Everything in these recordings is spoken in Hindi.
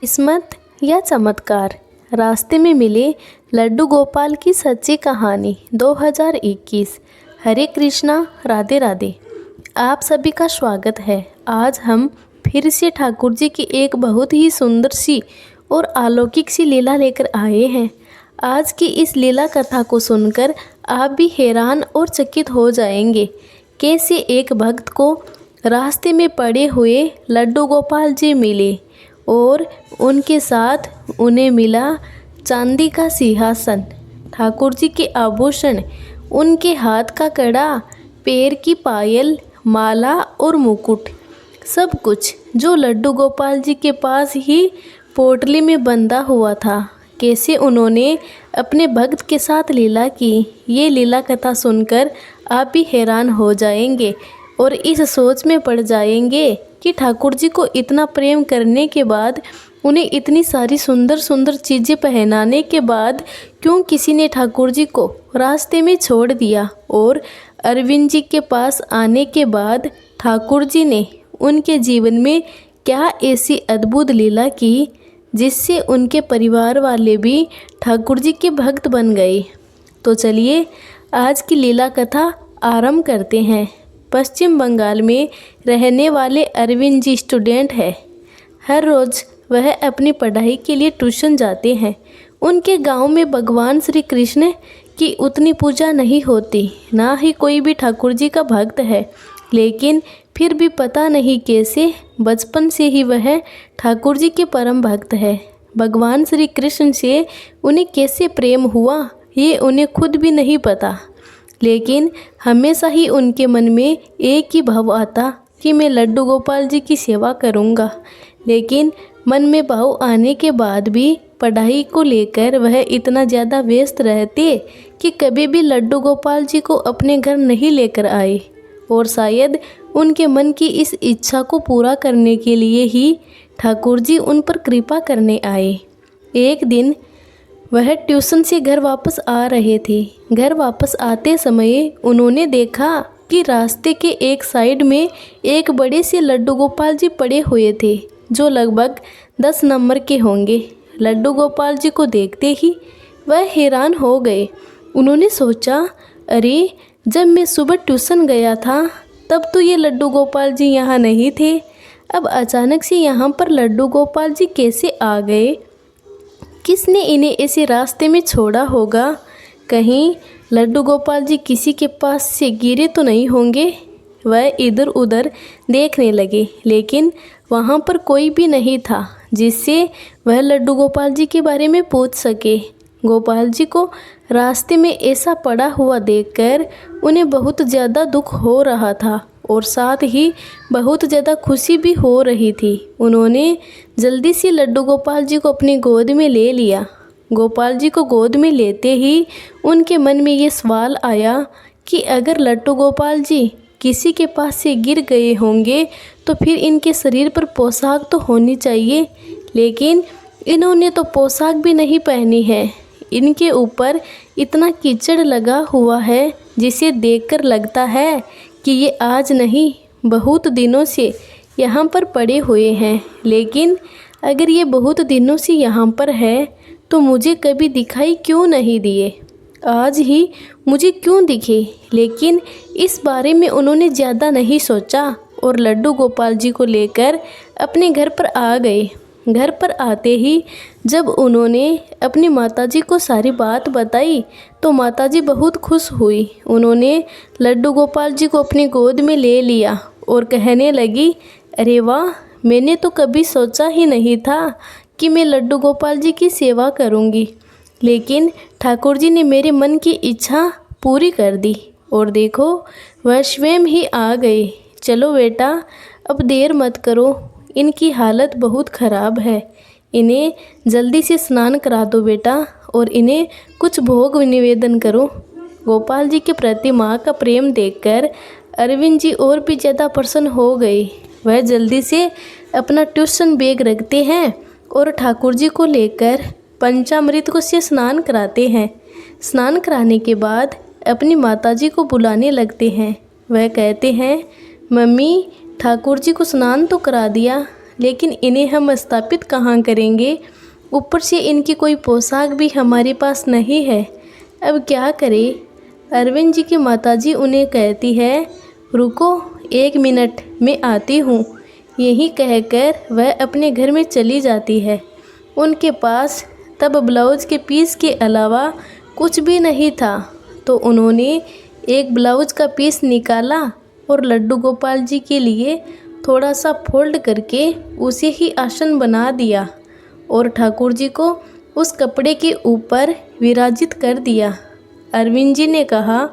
किस्मत या चमत्कार, रास्ते में मिले लड्डू गोपाल की सच्ची कहानी 2021। हरे कृष्णा, राधे राधे। आप सभी का स्वागत है। आज हम फिर से ठाकुर जी की एक बहुत ही सुंदर सी और अलौकिक सी लीला लेकर आए हैं। आज की इस लीला कथा को सुनकर आप भी हैरान और चकित हो जाएंगे। कैसे एक भक्त को रास्ते में पड़े हुए लड्डू गोपाल जी मिले और उनके साथ उन्हें मिला चांदी का सिंहासन, ठाकुर जी के आभूषण, उनके हाथ का कड़ा, पैर की पायल, माला और मुकुट, सब कुछ जो लड्डू गोपाल जी के पास ही पोटली में बंधा हुआ था। कैसे उन्होंने अपने भक्त के साथ लीला की, ये लीला कथा सुनकर आप भी हैरान हो जाएंगे और इस सोच में पड़ जाएंगे कि ठाकुर जी को इतना प्रेम करने के बाद, उन्हें इतनी सारी सुंदर सुंदर चीज़ें पहनाने के बाद क्यों किसी ने ठाकुर जी को रास्ते में छोड़ दिया। और अरविंद जी के पास आने के बाद ठाकुर जी ने उनके जीवन में क्या ऐसी अद्भुत लीला की जिससे उनके परिवार वाले भी ठाकुर जी के भक्त बन गए। तो चलिए आज की लीला कथा आरंभ करते हैं। पश्चिम बंगाल में रहने वाले अरविंद जी स्टूडेंट है। हर रोज़ वह अपनी पढ़ाई के लिए ट्यूशन जाते हैं। उनके गांव में भगवान श्री कृष्ण की उतनी पूजा नहीं होती, ना ही कोई भी ठाकुर जी का भक्त है, लेकिन फिर भी पता नहीं कैसे बचपन से ही वह ठाकुर जी के परम भक्त है। भगवान श्री कृष्ण से उन्हें कैसे प्रेम हुआ ये उन्हें खुद भी नहीं पता, लेकिन हमेशा ही उनके मन में एक ही भाव आता कि मैं लड्डू गोपाल जी की सेवा करूंगा। लेकिन मन में भाव आने के बाद भी पढ़ाई को लेकर वह इतना ज़्यादा व्यस्त रहते कि कभी भी लड्डू गोपाल जी को अपने घर नहीं लेकर आए। और शायद उनके मन की इस इच्छा को पूरा करने के लिए ही ठाकुर जी उन पर कृपा करने आए। एक दिन वह ट्यूशन से घर वापस आ रहे थे। घर वापस आते समय उन्होंने देखा कि रास्ते के एक साइड में एक बड़े से लड्डू गोपाल जी पड़े हुए थे, जो लगभग 10 नंबर के होंगे। लड्डू गोपाल जी को देखते ही वह हैरान हो गए। उन्होंने सोचा, अरे जब मैं सुबह ट्यूशन गया था तब तो ये लड्डू गोपाल जी यहाँ नहीं थे, अब अचानक से यहाँ पर लड्डू गोपाल जी कैसे आ गए? किसने इन्हें ऐसे रास्ते में छोड़ा होगा? कहीं लड्डू गोपाल जी किसी के पास से गिरे तो नहीं होंगे? वह इधर उधर देखने लगे, लेकिन वहाँ पर कोई भी नहीं था जिससे वह लड्डू गोपाल जी के बारे में पूछ सके। गोपाल जी को रास्ते में ऐसा पड़ा हुआ देखकर उन्हें बहुत ज़्यादा दुख हो रहा था और साथ ही बहुत ज़्यादा खुशी भी हो रही थी। उन्होंने जल्दी से लड्डू गोपाल जी को अपनी गोद में ले लिया। गोपाल जी को गोद में लेते ही उनके मन में ये सवाल आया कि अगर लड्डू गोपाल जी किसी के पास से गिर गए होंगे तो फिर इनके शरीर पर पोशाक तो होनी चाहिए, लेकिन इन्होंने तो पोशाक भी नहीं पहनी है। इनके ऊपर इतना कीचड़ लगा हुआ है जिसे देखकर लगता है कि ये आज नहीं बहुत दिनों से यहाँ पर पड़े हुए हैं। लेकिन अगर ये बहुत दिनों से यहाँ पर है तो मुझे कभी दिखाई क्यों नहीं दिए, आज ही मुझे क्यों दिखे? लेकिन इस बारे में उन्होंने ज़्यादा नहीं सोचा और लड्डू गोपाल जी को लेकर अपने घर पर आ गए। घर पर आते ही जब उन्होंने अपनी माताजी को सारी बात बताई तो माताजी बहुत खुश हुई। उन्होंने लड्डू गोपाल जी को अपनी गोद में ले लिया और कहने लगी, अरे वाह, मैंने तो कभी सोचा ही नहीं था कि मैं लड्डू गोपाल जी की सेवा करूंगी, लेकिन ठाकुर जी ने मेरे मन की इच्छा पूरी कर दी। और देखो वह स्वयं ही आ गए। चलो बेटा, अब देर मत करो, इनकी हालत बहुत ख़राब है, इन्हें जल्दी से स्नान करा दो बेटा और इन्हें कुछ भोग निवेदन करो। गोपाल जी के प्रति माँ का प्रेम देखकर अरविंद जी और भी ज़्यादा प्रसन्न हो गए। वह जल्दी से अपना ट्यूशन बैग रखते हैं और ठाकुर जी को लेकर पंचामृत को से स्नान कराते हैं। स्नान कराने के बाद अपनी माताजी को बुलाने लगते हैं। वह कहते हैं, मम्मी ठाकुर जी को स्नान तो करा दिया, लेकिन इन्हें हम स्थापित कहाँ करेंगे? ऊपर से इनकी कोई पोशाक भी हमारे पास नहीं है। अब क्या करें? अरविंद जी की माताजी उन्हें कहती है, रुको 1 मिनट, मैं आती हूँ। यही कहकर वह अपने घर में चली जाती है। उनके पास तब ब्लाउज के पीस के अलावा कुछ भी नहीं था, तो उन्होंने एक ब्लाउज का पीस निकाला और लड्डू गोपाल जी के लिए थोड़ा सा फोल्ड करके उसे ही आसन बना दिया और ठाकुर जी को उस कपड़े के ऊपर विराजित कर दिया। अरविंद जी ने कहा,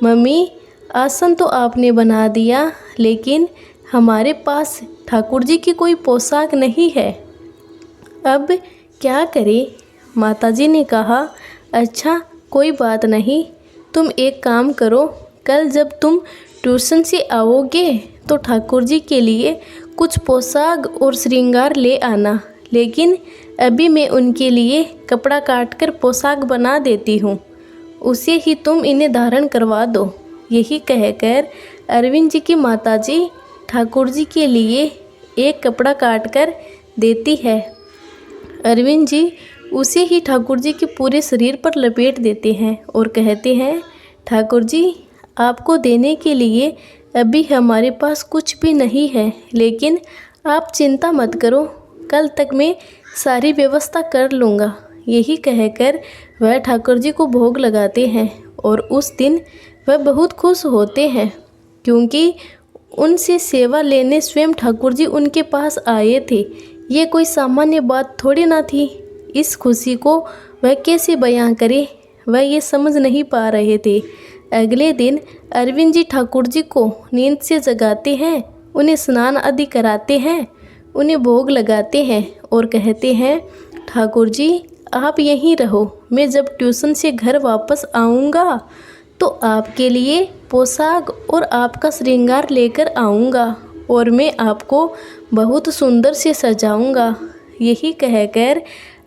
मम्मी आसन तो आपने बना दिया, लेकिन हमारे पास ठाकुर जी की कोई पोशाक नहीं है, अब क्या करें? माताजी ने कहा, अच्छा कोई बात नहीं, तुम एक काम करो, कल जब तुम ट्यूशन से आओगे तो ठाकुर जी के लिए कुछ पोशाक और श्रृंगार ले आना, लेकिन अभी मैं उनके लिए कपड़ा काटकर पोशाक बना देती हूँ, उसे ही तुम इन्हें धारण करवा दो। यही कहकर अरविंद जी की माताजी ठाकुर जी के लिए एक कपड़ा काटकर देती है। अरविंद जी उसे ही ठाकुर जी के पूरे शरीर पर लपेट देते हैं और कहते हैं, ठाकुर जी आपको देने के लिए अभी हमारे पास कुछ भी नहीं है, लेकिन आप चिंता मत करो, कल तक मैं सारी व्यवस्था कर लूँगा। यही कहकर वह ठाकुर जी को भोग लगाते हैं और उस दिन वह बहुत खुश होते हैं, क्योंकि उनसे सेवा लेने स्वयं ठाकुर जी उनके पास आए थे। ये कोई सामान्य बात थोड़ी ना थी। इस खुशी को वह कैसे बयां करे, वह ये समझ नहीं पा रहे थे। अगले दिन अरविंद जी ठाकुर जी को नींद से जगाते हैं, उन्हें स्नान आदि कराते हैं, उन्हें भोग लगाते हैं और कहते हैं, ठाकुर जी आप यहीं रहो, मैं जब ट्यूशन से घर वापस आऊँगा तो आपके लिए पोशाक और आपका श्रृंगार लेकर आऊँगा और मैं आपको बहुत सुंदर से सजाऊँगा। यही कहकर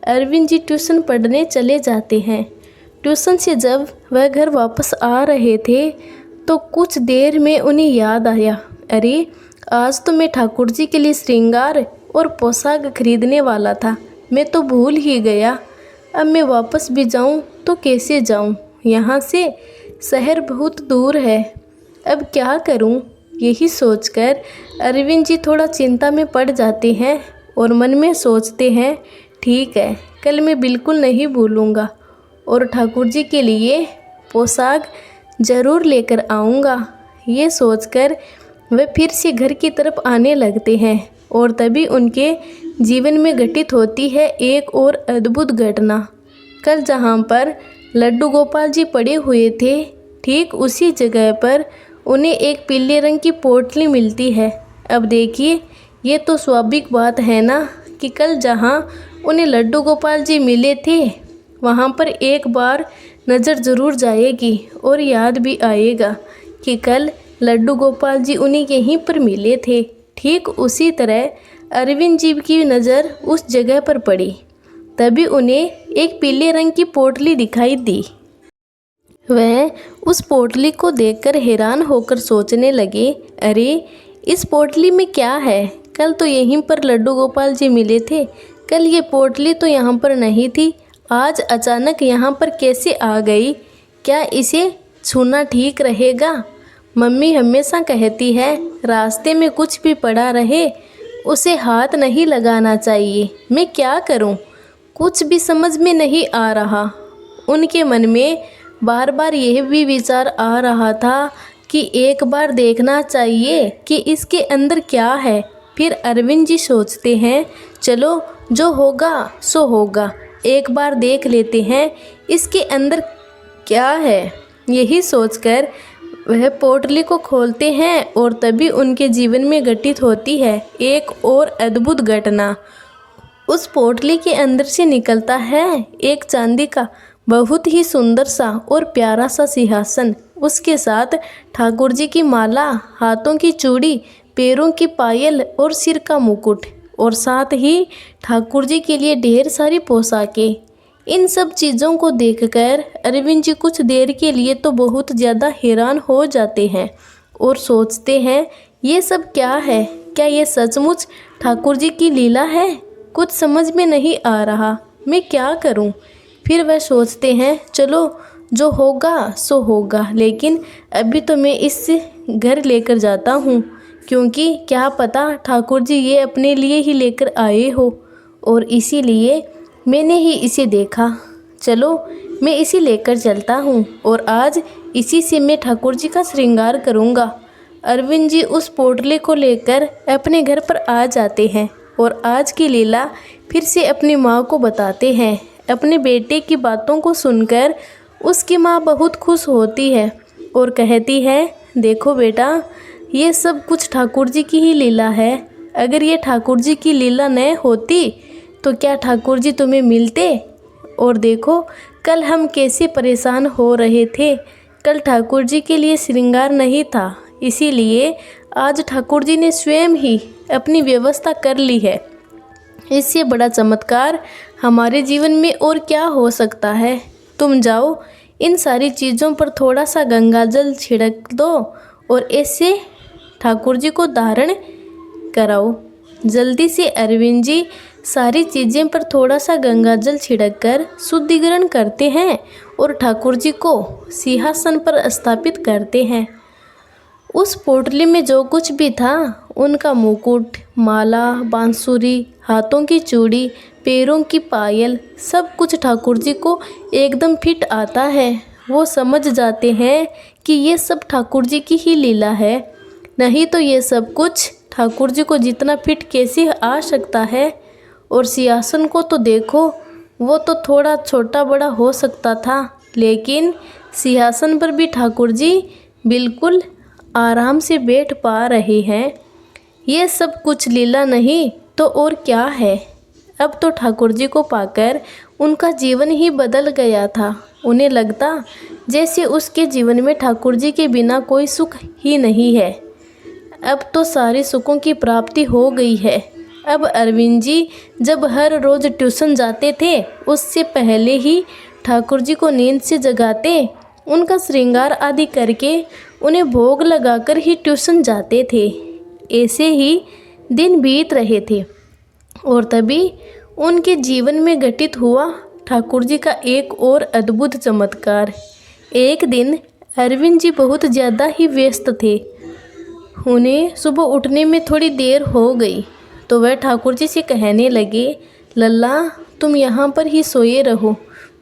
अरविंद जी ट्यूशन पढ़ने चले जाते हैं। ट्यूशन से जब वह घर वापस आ रहे थे तो कुछ देर में उन्हें याद आया, अरे आज तो मैं ठाकुर जी के लिए श्रृंगार और पोशाक खरीदने वाला था, मैं तो भूल ही गया। अब मैं वापस भी जाऊं तो कैसे जाऊं? यहाँ से शहर बहुत दूर है, अब क्या करूं? यही सोचकर अरविंद जी थोड़ा चिंता में पड़ जाते हैं और मन में सोचते हैं, ठीक है, कल मैं बिल्कुल नहीं भूलूंगा और ठाकुर जी के लिए पोशाक ज़रूर लेकर आऊँगा। ये सोचकर वे फिर से घर की तरफ आने लगते हैं और तभी उनके जीवन में घटित होती है एक और अद्भुत घटना। कल जहाँ पर लड्डू गोपाल जी पड़े हुए थे, ठीक उसी जगह पर उन्हें एक पीले रंग की पोटली मिलती है। अब देखिए, ये तो स्वाभाविक बात है ना कि कल जहाँ उन्हें लड्डू गोपाल जी मिले थे वहाँ पर एक बार नज़र ज़रूर जाएगी और याद भी आएगा कि कल लड्डू गोपाल जी उन्हें यहीं पर मिले थे। ठीक उसी तरह अरविंद जी की नज़र उस जगह पर पड़ी, तभी उन्हें एक पीले रंग की पोटली दिखाई दी। वह उस पोटली को देखकर हैरान होकर सोचने लगे, अरे इस पोटली में क्या है? कल तो यहीं पर लड्डू गोपाल जी मिले थे, कल ये पोटली तो यहाँ पर नहीं थी, आज अचानक यहाँ पर कैसे आ गई? क्या इसे छूना ठीक रहेगा? मम्मी हमेशा कहती है रास्ते में कुछ भी पड़ा रहे उसे हाथ नहीं लगाना चाहिए, मैं क्या करूं? कुछ भी समझ में नहीं आ रहा। उनके मन में बार बार यह भी विचार आ रहा था कि एक बार देखना चाहिए कि इसके अंदर क्या है। फिर अरविंद जी सोचते हैं, चलो जो होगा सो होगा, एक बार देख लेते हैं इसके अंदर क्या है। यही सोचकर वह पोटली को खोलते हैं और तभी उनके जीवन में घटित होती है एक और अद्भुत घटना। उस पोटली के अंदर से निकलता है एक चांदी का बहुत ही सुंदर सा और प्यारा सा सिंहासन, उसके साथ ठाकुर जी की माला, हाथों की चूड़ी, पैरों की पायल और सिर का मुकुट, और साथ ही ठाकुर जी के लिए ढेर सारी पोशाकें। इन सब चीज़ों को देखकर अरविंद जी कुछ देर के लिए तो बहुत ज़्यादा हैरान हो जाते हैं और सोचते हैं ये सब क्या है? क्या ये सचमुच ठाकुर जी की लीला है, कुछ समझ में नहीं आ रहा, मैं क्या करूं। फिर वह सोचते हैं चलो जो होगा सो होगा, लेकिन अभी तो मैं इस घर लेकर जाता हूँ, क्योंकि क्या पता ठाकुर जी ये अपने लिए ही लेकर आए हो और इसीलिए मैंने ही इसे देखा। चलो मैं इसे लेकर चलता हूँ और आज इसी से मैं ठाकुर जी का श्रृंगार करूँगा। अरविंद जी उस पोटली को लेकर अपने घर पर आ जाते हैं और आज की लीला फिर से अपनी माँ को बताते हैं। अपने बेटे की बातों को सुनकर उसकी माँ बहुत खुश होती है और कहती है, देखो बेटा, ये सब कुछ ठाकुर जी की ही लीला है। अगर ये ठाकुर जी की लीला न होती तो क्या ठाकुर जी तुम्हें मिलते। और देखो कल हम कैसे परेशान हो रहे थे, कल ठाकुर जी के लिए श्रृंगार नहीं था, इसीलिए आज ठाकुर जी ने स्वयं ही अपनी व्यवस्था कर ली है। इससे बड़ा चमत्कार हमारे जीवन में और क्या हो सकता है। तुम जाओ इन सारी चीज़ों पर थोड़ा सा गंगा जल छिड़क दो और ऐसे ठाकुर जी को धारण कराओ। जल्दी से अरविंद जी सारी चीज़ें पर थोड़ा सा गंगा जल छिड़क कर शुद्धिकरण करते हैं और ठाकुर जी को सिंहासन पर स्थापित करते हैं। उस पोटली में जो कुछ भी था, उनका मुकुट, माला, बांसुरी, हाथों की चूड़ी, पैरों की पायल, सब कुछ ठाकुर जी को एकदम फिट आता है। वो समझ जाते हैं कि ये सब ठाकुर जी की ही लीला है, नहीं तो ये सब कुछ ठाकुर जी को जितना फिट कैसे आ सकता है। और सिंहासन को तो देखो, वो तो थोड़ा छोटा बड़ा हो सकता था, लेकिन सिंहासन पर भी ठाकुर जी बिल्कुल आराम से बैठ पा रहे हैं। ये सब कुछ लीला नहीं तो और क्या है। अब तो ठाकुर जी को पाकर उनका जीवन ही बदल गया था। उन्हें लगता जैसे उसके जीवन में ठाकुर जी के बिना कोई सुख ही नहीं है। अब तो सारे सुखों की प्राप्ति हो गई है। अब अरविंद जी जब हर रोज़ ट्यूशन जाते थे, उससे पहले ही ठाकुर जी को नींद से जगाते, उनका श्रृंगार आदि करके उन्हें भोग लगाकर ही ट्यूशन जाते थे। ऐसे ही दिन बीत रहे थे और तभी उनके जीवन में घटित हुआ ठाकुर जी का एक और अद्भुत चमत्कार। एक दिन अरविंद जी बहुत ज़्यादा ही व्यस्त थे। उन्हें सुबह उठने में थोड़ी देर हो गई तो वह ठाकुर जी से कहने लगे, लल्ला तुम यहाँ पर ही सोए रहो,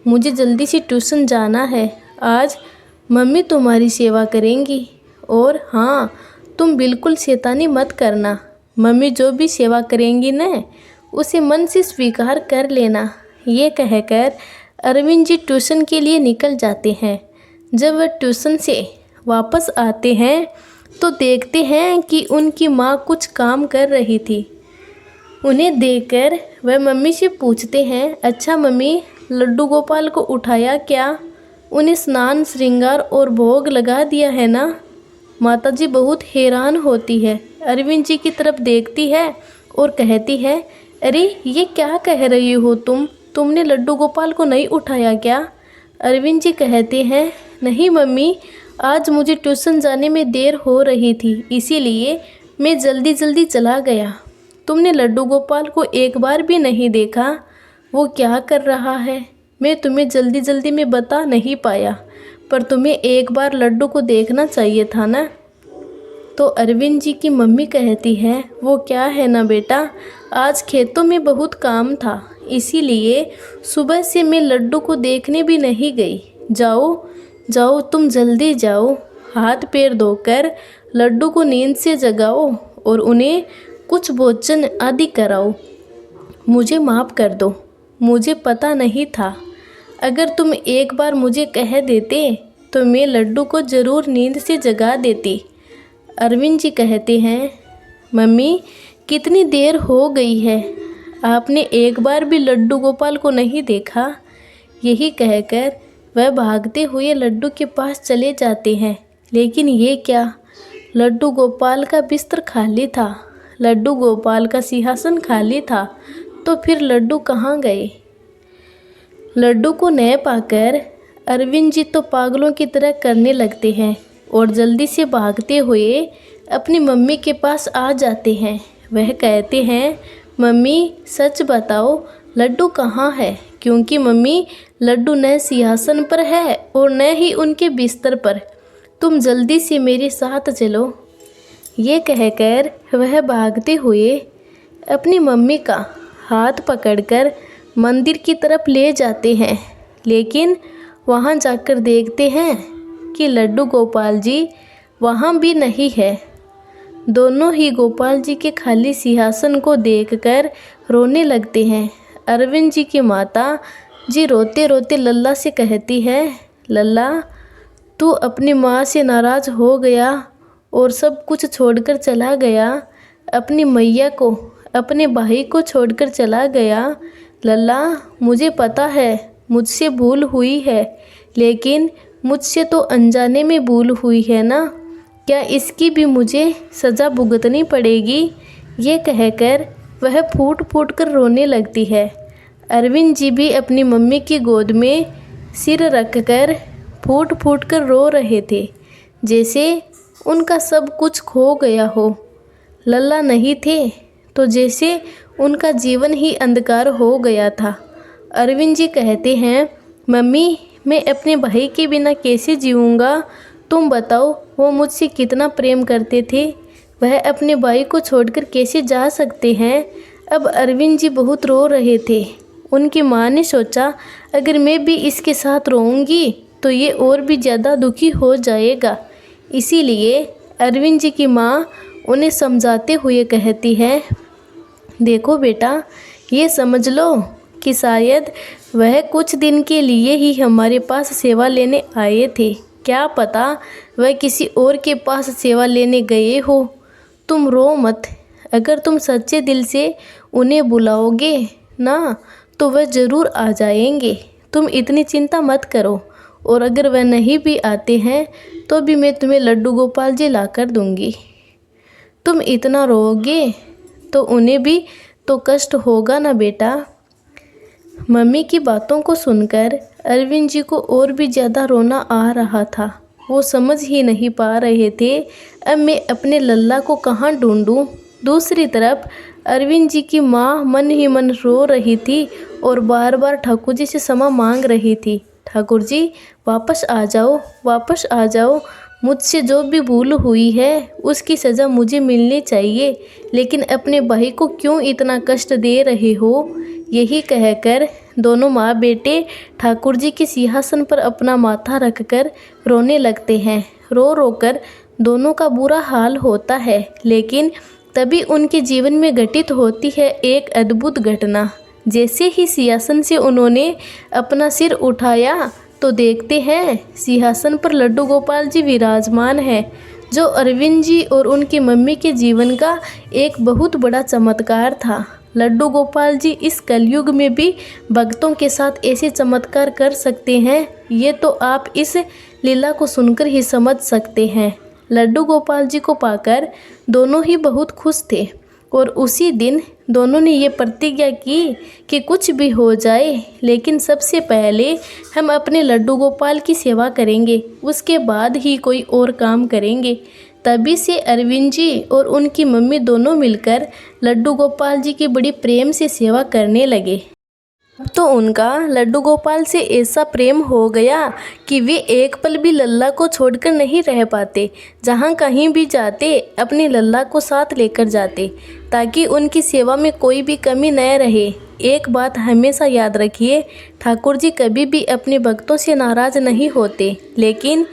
मुझे जल्दी से ट्यूशन जाना है। आज मम्मी तुम्हारी सेवा करेंगी और हाँ, तुम बिल्कुल शैतानी मत करना। मम्मी जो भी सेवा करेंगी न, उसे मन से स्वीकार कर लेना। ये कहकर अरविंद जी ट्यूशन के लिए निकल जाते हैं। जब वह ट्यूशन से वापस आते हैं तो देखते हैं कि उनकी माँ कुछ काम कर रही थी। उन्हें देखकर वह मम्मी से पूछते हैं, अच्छा मम्मी, लड्डू गोपाल को उठाया क्या? उन्हें स्नान, श्रृंगार और भोग लगा दिया है ना? माताजी बहुत हैरान होती है, अरविंद जी की तरफ देखती है और कहती है, अरे ये क्या कह रही हो तुमने लड्डू गोपाल को नहीं उठाया क्या? अरविंद जी कहते हैं, नहीं मम्मी, आज मुझे ट्यूशन जाने में देर हो रही थी, इसीलिए मैं जल्दी जल्दी चला गया। तुमने लड्डू गोपाल को एक बार भी नहीं देखा, वो क्या कर रहा है? मैं तुम्हें जल्दी जल्दी में बता नहीं पाया, पर तुम्हें एक बार लड्डू को देखना चाहिए था ना। तो अरविंद जी की मम्मी कहती है, वो क्या है ना बेटा, आज खेतों में बहुत काम था, इसीलिए सुबह से मैं लड्डू को देखने भी नहीं गई। जाओ जाओ, तुम जल्दी जाओ, हाथ पैर धोकर लड्डू को नींद से जगाओ और उन्हें कुछ भोजन आदि कराओ। मुझे माफ़ कर दो, मुझे पता नहीं था। अगर तुम एक बार मुझे कह देते तो मैं लड्डू को ज़रूर नींद से जगा देती। अरविंद जी कहते हैं, मम्मी कितनी देर हो गई है, आपने एक बार भी लड्डू गोपाल को नहीं देखा। यही कहकर वह भागते हुए लड्डू के पास चले जाते हैं, लेकिन ये क्या, लड्डू गोपाल का बिस्तर खाली था, लड्डू गोपाल का सिंहासन खाली था, तो फिर लड्डू कहाँ गए? लड्डू को न पाकर अरविंद जी तो पागलों की तरह करने लगते हैं और जल्दी से भागते हुए अपनी मम्मी के पास आ जाते हैं। वह कहते हैं, मम्मी सच बताओ लड्डू कहाँ है, क्योंकि मम्मी लड्डू न सिंहासन पर है और न ही उनके बिस्तर पर। तुम जल्दी से मेरे साथ चलो। ये कहकर वह भागते हुए अपनी मम्मी का हाथ पकड़कर मंदिर की तरफ ले जाते हैं, लेकिन वहाँ जाकर देखते हैं कि लड्डू गोपाल जी वहाँ भी नहीं है। दोनों ही गोपाल जी के खाली सिंहासन को देखकर रोने लगते हैं। अरविंद जी की माता जी रोते रोते लल्ला से कहती है, लल्ला तू अपनी माँ से नाराज़ हो गया और सब कुछ छोड़कर चला गया, अपनी मैया को अपने भाई को छोड़कर चला गया। लल्ला मुझे पता है मुझसे भूल हुई है, लेकिन मुझसे तो अनजाने में भूल हुई है ना, क्या इसकी भी मुझे सज़ा भुगतनी पड़ेगी। ये कहकर वह फूट फूट कर रोने लगती है। अरविंद जी भी अपनी मम्मी की गोद में सिर रखकर फूट फूट कर रो रहे थे, जैसे उनका सब कुछ खो गया हो। लल्ला नहीं थे तो जैसे उनका जीवन ही अंधकार हो गया था। अरविंद जी कहते हैं, मम्मी मैं अपने भाई के बिना कैसे जीऊँगा। तुम बताओ वो मुझसे कितना प्रेम करते थे, वह अपने भाई को छोड़कर कैसे जा सकते हैं। अब अरविंद जी बहुत रो रहे थे। उनकी माँ ने सोचा, अगर मैं भी इसके साथ रोऊंगी तो ये और भी ज़्यादा दुखी हो जाएगा। इसीलिए अरविंद जी की माँ उन्हें समझाते हुए कहती है, देखो बेटा ये समझ लो कि शायद वह कुछ दिन के लिए ही हमारे पास सेवा लेने आए थे, क्या पता वह किसी और के पास सेवा लेने गए हो। तुम रो मत, अगर तुम सच्चे दिल से उन्हें बुलाओगे ना तो वह ज़रूर आ जाएंगे। तुम इतनी चिंता मत करो, और अगर वह नहीं भी आते हैं तो भी मैं तुम्हें लड्डू गोपाल जी ला कर दूँगी। तुम इतना रोओगे तो उन्हें भी तो कष्ट होगा ना बेटा। मम्मी की बातों को सुनकर अरविंद जी को और भी ज़्यादा रोना आ रहा था। वो समझ ही नहीं पा रहे थे अब मैं अपने लल्ला को कहाँ ढूंढूं। दूसरी तरफ अरविंद जी की माँ मन ही मन रो रही थी और बार बार ठाकुर जी से क्षमा मांग रही थी। ठाकुर जी वापस आ जाओ, वापस आ जाओ, मुझसे जो भी भूल हुई है उसकी सज़ा मुझे मिलनी चाहिए, लेकिन अपने भाई को क्यों इतना कष्ट दे रहे हो। यही कहकर दोनों माँ बेटे ठाकुर जी के सिंहासन पर अपना माथा रखकर रोने लगते हैं। रो रो कर दोनों का बुरा हाल होता है, लेकिन तभी उनके जीवन में घटित होती है एक अद्भुत घटना। जैसे ही सिंहासन से उन्होंने अपना सिर उठाया तो देखते हैं सिंहासन पर लड्डू गोपाल जी विराजमान है, जो अरविंद जी और उनकी मम्मी के जीवन का एक बहुत बड़ा चमत्कार था। लड्डू गोपाल जी इस कलयुग में भी भक्तों के साथ ऐसे चमत्कार कर सकते हैं, ये तो आप इस लीला को सुनकर ही समझ सकते हैं। लड्डू गोपाल जी को पाकर दोनों ही बहुत खुश थे और उसी दिन दोनों ने ये प्रतिज्ञा की कि कुछ भी हो जाए, लेकिन सबसे पहले हम अपने लड्डू गोपाल की सेवा करेंगे, उसके बाद ही कोई और काम करेंगे। तभी से अरविंद जी और उनकी मम्मी दोनों मिलकर लड्डू गोपाल जी की बड़ी प्रेम से सेवा करने लगे। अब तो उनका लड्डू गोपाल से ऐसा प्रेम हो गया कि वे एक पल भी लल्ला को छोड़कर नहीं रह पाते। जहाँ कहीं भी जाते अपने लल्ला को साथ लेकर जाते, ताकि उनकी सेवा में कोई भी कमी न रहे। एक बात हमेशा याद रखिए, ठाकुर जी कभी भी अपने भक्तों से नाराज़ नहीं होते, लेकिन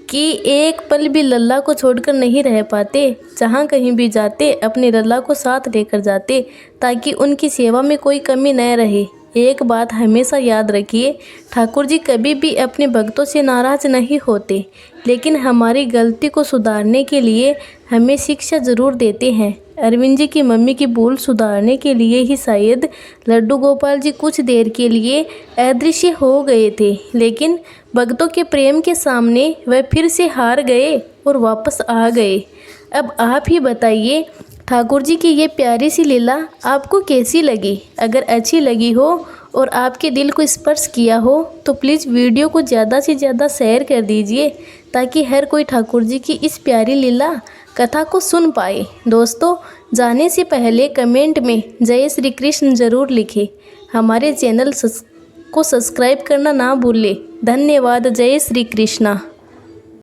कि एक पल भी लल्ला को छोड़कर नहीं रह पाते। जहाँ कहीं भी जाते अपने लल्ला को साथ लेकर जाते, ताकि उनकी सेवा में कोई कमी न रहे। एक बात हमेशा याद रखिए, ठाकुर जी कभी भी अपने भक्तों से नाराज़ नहीं होते, लेकिन हमारी गलती को सुधारने के लिए हमें शिक्षा ज़रूर देते हैं। अरविंद जी की मम्मी की भूल सुधारने के लिए ही शायद लड्डू गोपाल जी कुछ देर के लिए अदृश्य हो गए थे, लेकिन भक्तों के प्रेम के सामने वह फिर से हार गए और वापस आ गए। अब आप ही बताइए, ठाकुर जी की ये प्यारी सी लीला आपको कैसी लगी। अगर अच्छी लगी हो और आपके दिल को स्पर्श किया हो तो प्लीज़ वीडियो को ज़्यादा से ज़्यादा शेयर कर दीजिए, ताकि हर कोई ठाकुर जी की इस प्यारी लीला कथा को सुन पाए। दोस्तों, जाने से पहले कमेंट में जय श्री कृष्ण ज़रूर लिखें। हमारे चैनल को सब्सक्राइब करना ना भूलें। धन्यवाद। जय श्री कृष्णा।